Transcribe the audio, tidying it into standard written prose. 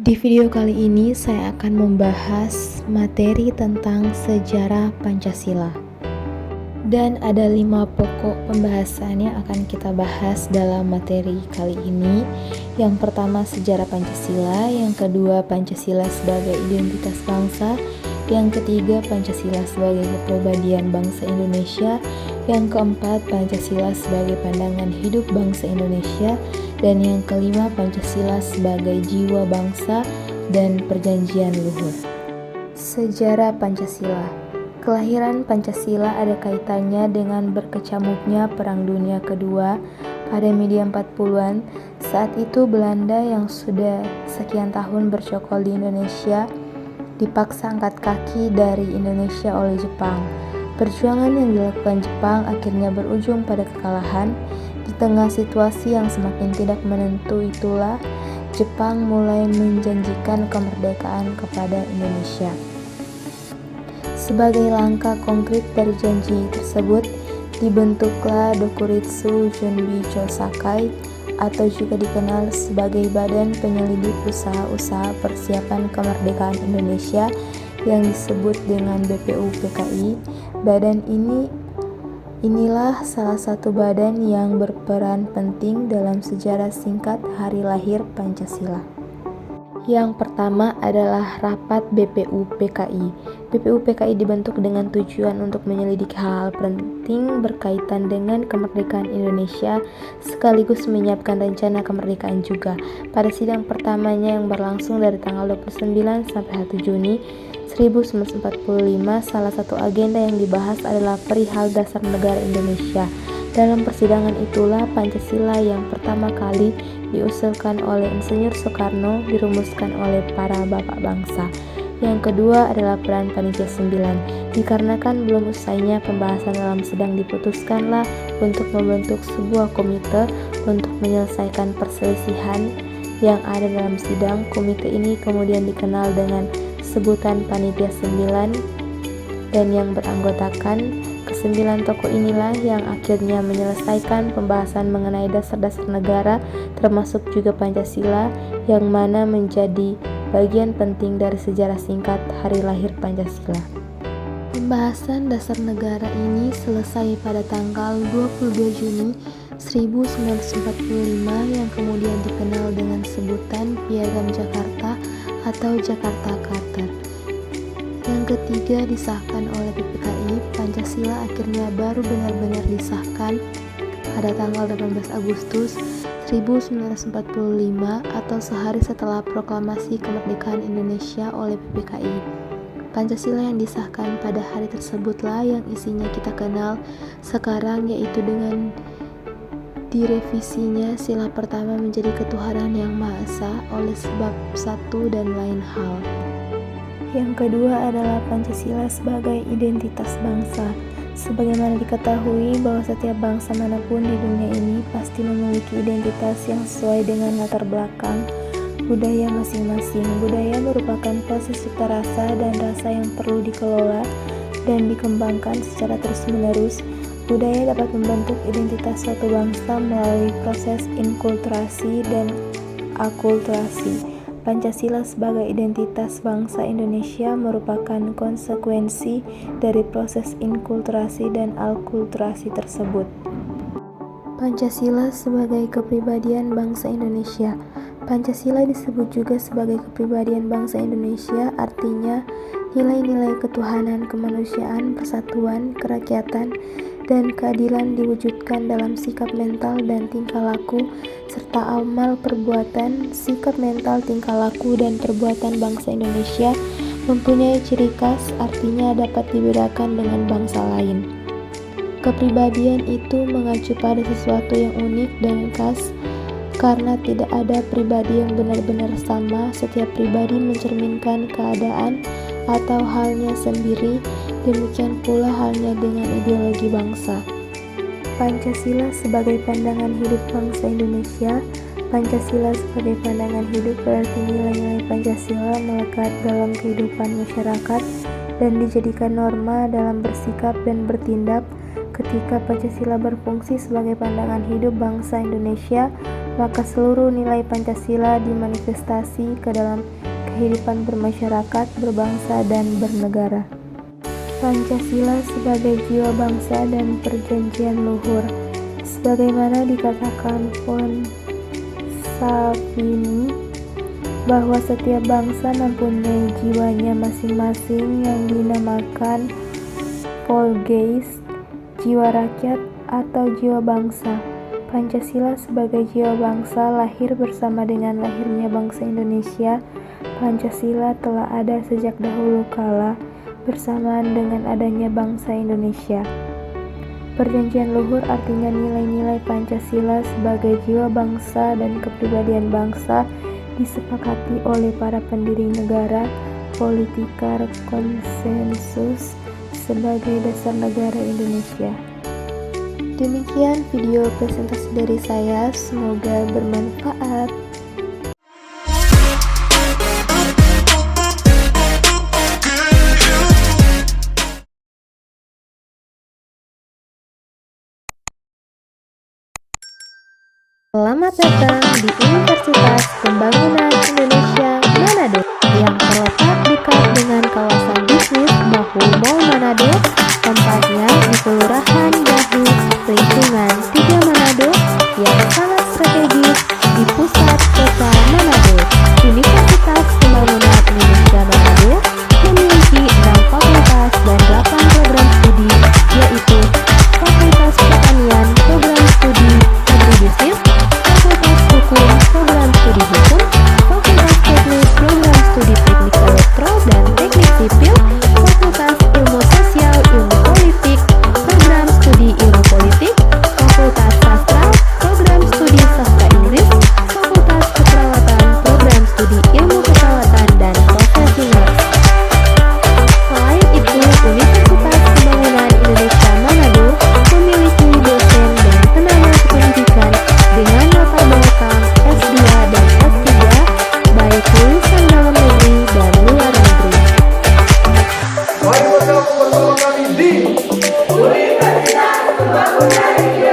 Di video kali ini saya akan membahas materi tentang sejarah Pancasila. Dan ada 5 pokok pembahasan yang akan kita bahas dalam materi kali ini. Yang pertama sejarah Pancasila, yang kedua Pancasila sebagai identitas bangsa, yang ketiga Pancasila sebagai kepribadian bangsa Indonesia, yang keempat Pancasila sebagai pandangan hidup bangsa Indonesia, dan yang kelima Pancasila sebagai jiwa bangsa dan perjanjian luhur. Sejarah Pancasila. Kelahiran Pancasila ada kaitannya dengan berkecamuknya Perang Dunia Kedua pada media 40-an. Saat itu Belanda yang sudah sekian tahun bercokol di Indonesia dipaksa angkat kaki dari Indonesia oleh Jepang. Perjuangan yang dilakukan Jepang akhirnya berujung pada kekalahan. Di tengah situasi yang semakin tidak menentu itulah, Jepang mulai menjanjikan kemerdekaan kepada Indonesia. Sebagai langkah konkret dari janji tersebut, dibentuklah Dokuritsu Junbi Chosakai atau juga dikenal sebagai Badan Penyelidik Usaha-Usaha Persiapan Kemerdekaan Indonesia yang disebut dengan BPUPKI. Badan inilah salah satu badan yang berperan penting dalam sejarah singkat hari lahir Pancasila. Yang pertama adalah Rapat BPUPKI. BPUPKI dibentuk dengan tujuan untuk menyelidiki hal-hal penting berkaitan dengan kemerdekaan Indonesia sekaligus menyiapkan rencana kemerdekaan juga. Pada sidang pertamanya yang berlangsung dari tanggal 29 sampai 1 Juni 1945, salah satu agenda yang dibahas adalah perihal dasar negara Indonesia. Dalam persidangan itulah Pancasila yang pertama kali diusulkan oleh Insinyur Soekarno dirumuskan oleh para bapak bangsa. Yang kedua adalah peran Panitia 9. Dikarenakan belum usainya pembahasan dalam sidang, diputuskanlah untuk membentuk sebuah komite untuk menyelesaikan perselisihan yang ada dalam sidang. Komite ini kemudian dikenal dengan sebutan Panitia 9 dan yang beranggotakan ke-9 tokoh inilah yang akhirnya menyelesaikan pembahasan mengenai dasar-dasar negara termasuk juga Pancasila yang mana menjadi bagian penting dari sejarah singkat hari lahir Pancasila. Pembahasan dasar negara ini selesai pada tanggal 22 Juni 1945 yang kemudian dikenal dengan sebutan Piagam Jakarta atau Jakarta Charter. Yang ketiga disahkan oleh PPKI. Pancasila akhirnya baru benar-benar disahkan pada tanggal 18 Agustus 1945 atau sehari setelah proklamasi kemerdekaan Indonesia oleh PPKI. Pancasila yang disahkan pada hari tersebutlah yang isinya kita kenal sekarang, yaitu dengan direvisinya sila pertama menjadi ketuhanan yang Maha Esa oleh sebab satu dan lain hal. Yang kedua adalah Pancasila sebagai identitas bangsa. Sebagaimana diketahui bahwa setiap bangsa manapun di dunia ini pasti memiliki identitas yang sesuai dengan latar belakang budaya masing-masing. Budaya merupakan proses cipta rasa dan rasa yang perlu dikelola dan dikembangkan secara terus-menerus. Budaya dapat membentuk identitas suatu bangsa melalui proses inkulturasi dan akulturasi. Pancasila sebagai identitas bangsa Indonesia merupakan konsekuensi dari proses inkulturasi dan akulturasi tersebut. Pancasila sebagai kepribadian bangsa Indonesia. Pancasila disebut juga sebagai kepribadian bangsa Indonesia, artinya nilai-nilai ketuhanan, kemanusiaan, persatuan, kerakyatan, dan keadilan diwujudkan dalam sikap mental dan tingkah laku serta amal perbuatan. Sikap mental, tingkah laku, dan perbuatan bangsa Indonesia mempunyai ciri khas, artinya dapat dibedakan dengan bangsa lain. Kepribadian itu mengacu pada sesuatu yang unik dan khas karena tidak ada pribadi yang benar-benar sama. Setiap pribadi mencerminkan keadaan atau halnya sendiri. Demikian pula halnya dengan ideologi bangsa. Pancasila sebagai pandangan hidup bangsa Indonesia. Pancasila sebagai pandangan hidup berarti nilai-nilai Pancasila melekat dalam kehidupan masyarakat dan dijadikan norma dalam bersikap dan bertindak. Ketika Pancasila berfungsi sebagai pandangan hidup bangsa Indonesia, maka seluruh nilai Pancasila dimanifestasi ke dalam kehidupan bermasyarakat, berbangsa, dan bernegara. Pancasila sebagai jiwa bangsa dan perjanjian luhur. Sebagaimana dikatakan von Savigny bahwa setiap bangsa mempunyai jiwanya masing-masing yang dinamakan Volksgeist, jiwa rakyat atau jiwa bangsa. Pancasila sebagai jiwa bangsa lahir bersama dengan lahirnya bangsa Indonesia. Pancasila telah ada sejak dahulu kala bersamaan dengan adanya bangsa Indonesia. Perjanjian luhur artinya nilai-nilai Pancasila sebagai jiwa bangsa dan kepribadian bangsa disepakati oleh para pendiri negara, politika konsensus sebagai dasar negara Indonesia. Demikian video presentasi dari saya, semoga bermanfaat. Selamat datang di Universitas Pembangunan Indonesia Manado yang terletak dekat dengan kawasan bisnis Bahu Mall Manado. Tempatnya di Kelurahan Bahu, lingkungan 3 Manado yang sangat strategis di pusat kota Manado. Universitas Pembangunan Indonesia Manado memiliki 6 fakultas dan 8 program studi, yaitu Fakultas Pertanian, program studi Agribisnis, Fakultas Hukum, program studi Hukum, Fakultas Teknik, program studi Teknik Elektro dan Teknik Sipil, Fakultas Ilmu Sosial, Ilmu Politik, program studi Ilmu Politik, Fakultas Sastra, program studi Sastra Inggris, Fakultas Keperawatan, program studi Ilmu Keperawatan dan Profesi Nurse. Selain itu, Universitas Pembangunan Indonesia Manado memiliki dosen dan tenaga kependidikan dengan latar belakang S2 dan S3, baik lulusan dalam negeri dan luar negeri. Mari bersama kami di Universitas Pembangunan Indonesia.